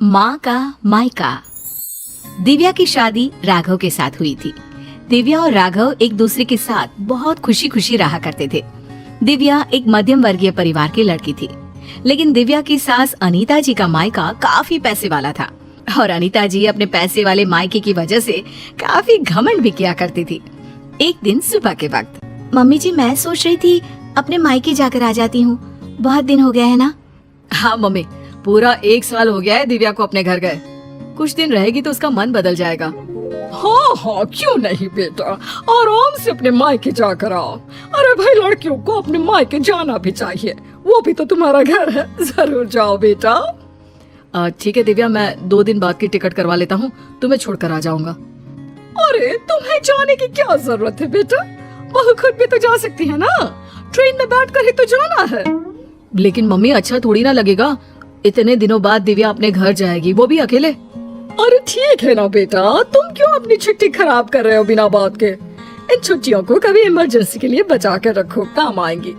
माँ का मायका। दिव्या की शादी राघव के साथ हुई थी। दिव्या और राघव एक दूसरे के साथ बहुत खुशी खुशी रहा करते थे। दिव्या एक मध्यम वर्गीय परिवार की लड़की थी, लेकिन दिव्या की सास अनीता जी का मायका काफी पैसे वाला था और अनीता जी अपने पैसे वाले मायके की वजह से काफी घमंड भी किया करती थी। एक दिन सुबह के वक्त, मम्मी जी मैं सोच रही थी अपने मायके जाकर आ जाती हूँ, बहुत दिन हो गया है ना। हाँ मम्मी, पूरा 1 साल हो गया है दिव्या को अपने घर गए। कुछ दिन रहेगी तो उसका मन बदल जाएगा। हाँ हाँ, क्यों नहीं बेटा, आराम से अपने मायके जाकर आओ। अरे भाई, लड़कियों को अपने मायके जाना भी चाहिए, वो भी तो तुम्हारा घर है। जरूर जाओ बेटा। ठीक है दिव्या, मैं 2 दिन बाद की टिकट करवा लेता हूँ, तुम्हें छोड़कर आ जाऊंगा। अरे तुम्हें जाने की क्या जरूरत है बेटा, बहू खुद भी तो जा सकती है ना, ट्रेन में बैठ कर ही तो जाना है। लेकिन मम्मी, अच्छा थोड़ी ना लगेगा, इतने दिनों बाद दिव्या अपने घर जाएगी, वो भी अकेले। अरे ठीक है ना बेटा, तुम क्यों अपनी छुट्टी खराब कर रहे हो बिना बात के। इन छुट्टियों को कभी इमरजेंसी के लिए बचा कर रखो, काम आएंगी।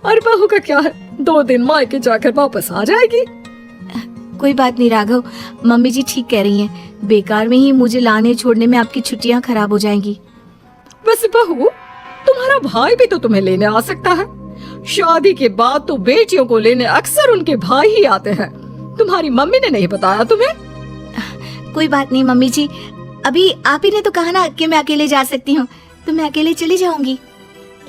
और बहू का क्या है, 2 दिन मायके जाकर वापस आ जाएगी। कोई बात नहीं राघव, मम्मी जी ठीक कह रही हैं, बेकार में ही मुझे लाने छोड़ने में आपकी छुट्टियां खराब हो जाएंगी। वैसे बहू, तुम्हारा भाई भी तो तुम्हें लेने आ सकता है। शादी के बाद तो बेटियों को लेने अक्सर उनके भाई ही आते हैं। तुम्हारी मम्मी ने नहीं बताया तुम्हें? कोई बात नहीं मम्मी जी, अभी आप ही ने तो कहा ना कि मैं अकेले जा सकती हूँ, तो मैं अकेले चली जाऊंगी।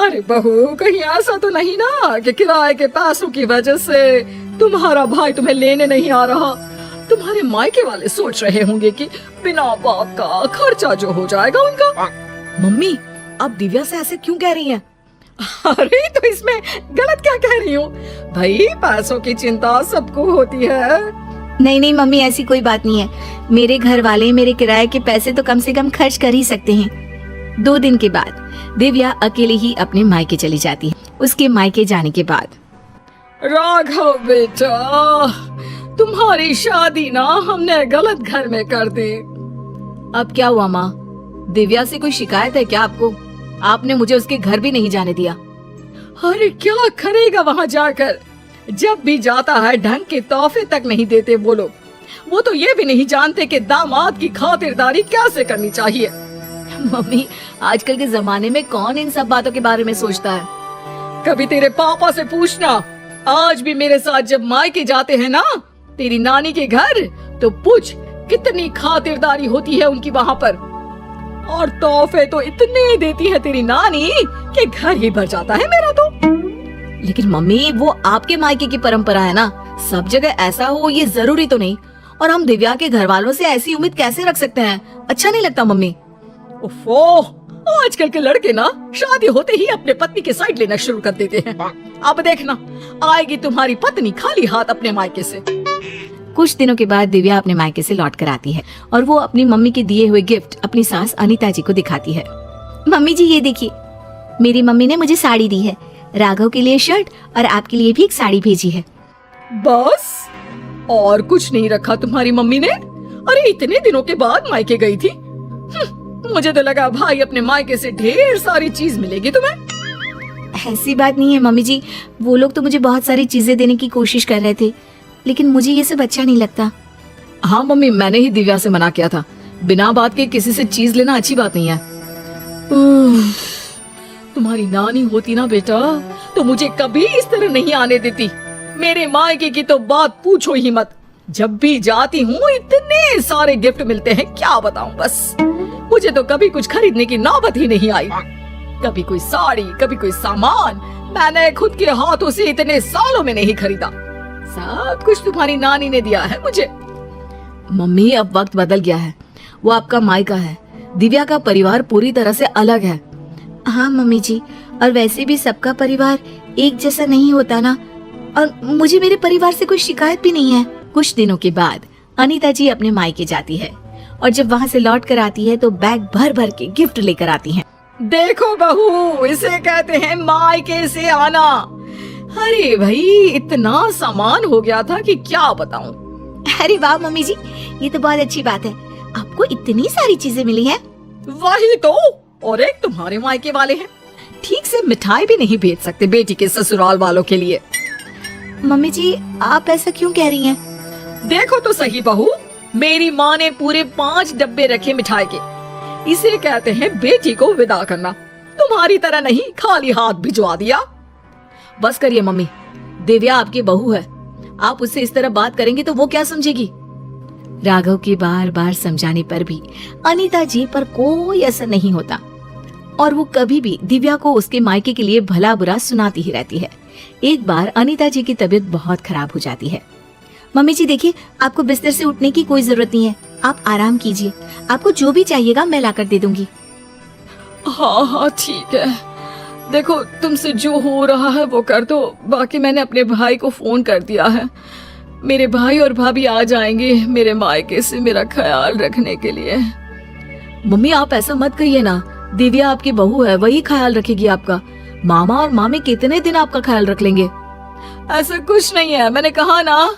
अरे बहू, कहीं ऐसा तो नहीं ना कि किराए के पैसों की वजह से तुम्हारा भाई तुम्हें लेने नहीं आ रहा। तुम्हारे मायके वाले सोच रहे होंगे कि बिना बाप का खर्चा जो हो जाएगा उनका। मम्मी, आप दिव्या से ऐसे क्यों कह रही हैं? अरे तो इसमें गलत क्या कह रही हूँ भाई, पैसों की चिंता सबको होती है। नहीं नहीं मम्मी, ऐसी कोई बात नहीं है, मेरे घर वाले मेरे किराए के पैसे तो कम से कम खर्च कर ही सकते हैं। 2 दिन के बाद दिव्या अकेले ही अपने मायके चली जाती है। उसके मायके जाने के बाद, राघव बेटा, तुम्हारी शादी ना हमने गलत घर में कर दी। अब क्या हुआ माँ, दिव्या से कोई शिकायत है क्या आपको? आपने मुझे उसके घर भी नहीं जाने दिया। अरे क्या करेगा वहाँ जाकर, जब भी जाता है ढंग के तोहफे तक नहीं देते वो लोग। वो तो ये भी नहीं जानते कि दामाद की खातिरदारी कैसे करनी चाहिए। मम्मी, आजकल के जमाने में कौन इन सब बातों के बारे में सोचता है? कभी तेरे पापा से पूछना, आज भी मेरे साथ जब मायके जाते हैं ना तेरी नानी के घर, तो पूछ कितनी खातिरदारी होती है उनकी वहाँ पर। और तोहफे तो इतने देती है तेरी नानी कि घर ही भर जाता है मेरा तो। लेकिन मम्मी, वो आपके मायके की परंपरा है ना, सब जगह ऐसा हो ये जरूरी तो नहीं। और हम दिव्या के घर वालों से ऐसी उम्मीद कैसे रख सकते हैं? अच्छा नहीं लगता मम्मी। ओफो, आजकल के लड़के ना शादी होते ही अपने पत्नी के साइड लेना शुरू कर देते हैं। अब देखना, आएगी तुम्हारी पत्नी खाली हाथ अपने मायके से। कुछ दिनों के बाद दिव्या अपने मायके से लौट कर आती है और वो अपनी मम्मी के दिए हुए गिफ्ट अपनी सास अनीता जी को दिखाती है। मम्मी जी ये देखिए, मेरी मम्मी ने मुझे साड़ी दी है, राघव के लिए शर्ट और आपके लिए भी एक साड़ी भेजी है। बस और कुछ नहीं रखा तुम्हारी मम्मी ने? अरे इतने दिनों के बाद मायके गई थी। मुझे तो लगा भाई अपने मायके से ढेर सारी चीज मिलेगी तुम्हें। ऐसी बात नहीं है मम्मी जी, वो लोग तो मुझे बहुत सारी चीजें देने की कोशिश कर रहे थे, लेकिन मुझे ये सब अच्छा नहीं लगता। हाँ मम्मी, मैंने ही दिव्या से मना किया था, बिना बात के किसी से चीज लेना अच्छी बात नहीं है। तुम्हारी नानी होती ना बेटा तो मुझे कभी इस तरह नहीं आने देती। मेरे मायके की तो बात पूछो ही मत, जब भी जाती हूँ इतने सारे गिफ्ट मिलते हैं, क्या बताऊँ। बस मुझे तो कभी कुछ खरीदने की नौबत ही नहीं आई। कभी कोई साड़ी, कभी कोई सामान मैंने खुद के हाथों से इतने सालों में नहीं खरीदा। सब कुछ तुम्हारी नानी ने दिया है मुझे। मम्मी, अब वक्त बदल गया है, वो आपका मायका है, दिव्या का परिवार पूरी तरह से अलग है। हाँ मम्मी जी, और वैसे भी सबका परिवार एक जैसा नहीं होता ना, और मुझे मेरे परिवार से कोई शिकायत भी नहीं है। कुछ दिनों के बाद अनीता जी अपने मायके जाती है और जब वहाँ से लौट कर आती है तो बैग भर भर के गिफ्ट लेकर आती हैं। देखो बहू, इसे कहते हैं मायके से आना। अरे भाई, इतना सामान हो गया था कि क्या बताऊं। अरे वाह मम्मी जी, ये तो बहुत अच्छी बात है, आपको इतनी सारी चीजें मिली हैं। वही तो, और एक तुम्हारे मायके वाले हैं, ठीक से मिठाई भी नहीं भेज सकते बेटी के ससुराल वालों के लिए। मम्मी जी, आप ऐसा क्यों कह रही हैं? देखो तो सही बहू, मेरी माँ ने पूरे 5 डब्बे रखे मिठाई के। इसे कहते हैं बेटी को विदा करना। तुम्हारी तरह नहीं खाली हाथ भिजवा दिया। बस करिए मम्मी, दिव्या आपकी बहू है, आप उससे इस तरह बात करेंगे तो वो क्या समझेगी। राघव के बार बार समझाने पर भी अनीता जी पर कोई असर नहीं होता और वो कभी भी दिव्या को उसके मायके के लिए भला बुरा सुनाती ही रहती है। एक बार अनीता जी की तबीयत बहुत खराब हो जाती है। मम्मी जी देखिए, आपको बिस्तर से उठने की कोई जरूरत नहीं है, आप आराम कीजिए, आपको जो भी चाहिएगा मैं लाकर दे दूंगी। हाँ हाँ ठीक है, देखो तुमसे जो हो रहा है वो कर दो, बाकी मैंने अपने भाई को फोन कर दिया है। मेरे भाई और भाभी आ जाएंगे मेरे मायके से मेरा ख्याल रखने के लिए। मम्मी आप ऐसा मत कहिए ना, दिव्या आपकी बहू है, वही ख्याल रखेगी आपका। मामा और मामी कितने दिन आपका ख्याल रख लेंगे। ऐसा कुछ नहीं है, मैंने कहा ना,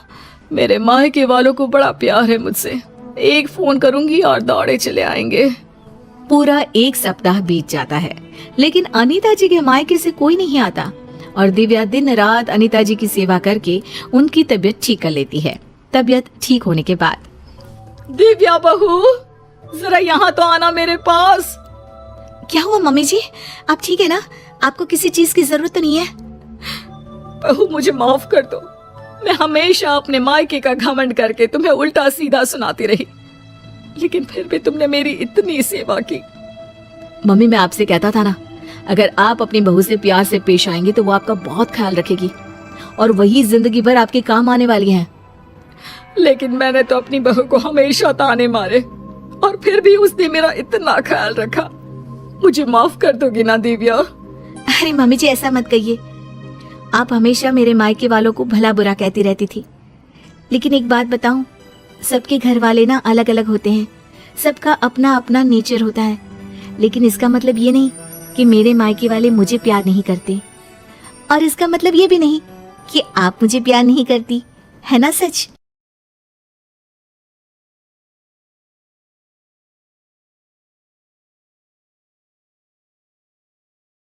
मेरे मायके वालों को बड़ा प्यार है मुझसे। एक फोन करूंगी और दौड़े चले आएंगे। पूरा 1 सप्ताह बीत जाता है, लेकिन अनीता जी के मायके से कोई नहीं आता और दिव्या दिन रात अनीता जी की सेवा करके उनकी तबीयत ठीक कर लेती है। तबीयत ठीक होने के बाद, दिव्या बहू जरा यहाँ तो आना मेरे पास। क्या हुआ मम्मी जी, आप ठीक है ना? आपको किसी चीज की जरूरत नहीं है? बहू मुझे माफ कर दो, मैं हमेशा अपने मायके का घमंड करके तुम्हें उल्टा सीधा सुनाती रही, लेकिन फिर भी तुमने मेरी इतनी सेवा की। मम्मी मैं आपसे कहता था ना, अगर आप अपनी बहू से प्यार से पेश आएंगे तो वो आपका बहुत ख्याल रखेगी और वही जिंदगी भर आपके काम आने वाली है। लेकिन मैंने तो अपनी बहू को हमेशा ताने मारे और फिर भी उसने मेरा इतना ख्याल रखा। मुझे माफ कर दोगी ना दिव्या? अरे मम्मी जी ऐसा मत कहिए, आप हमेशा मेरे मायके वालों को भला बुरा कहती रहती थी, लेकिन एक बात बताऊं, सबके घर वाले ना अलग अलग होते हैं, सबका अपना अपना नेचर होता है, लेकिन इसका मतलब ये नहीं कि मेरे मायके वाले मुझे प्यार नहीं करते और इसका मतलब ये भी नहीं कि आप मुझे प्यार नहीं करती, है ना सच?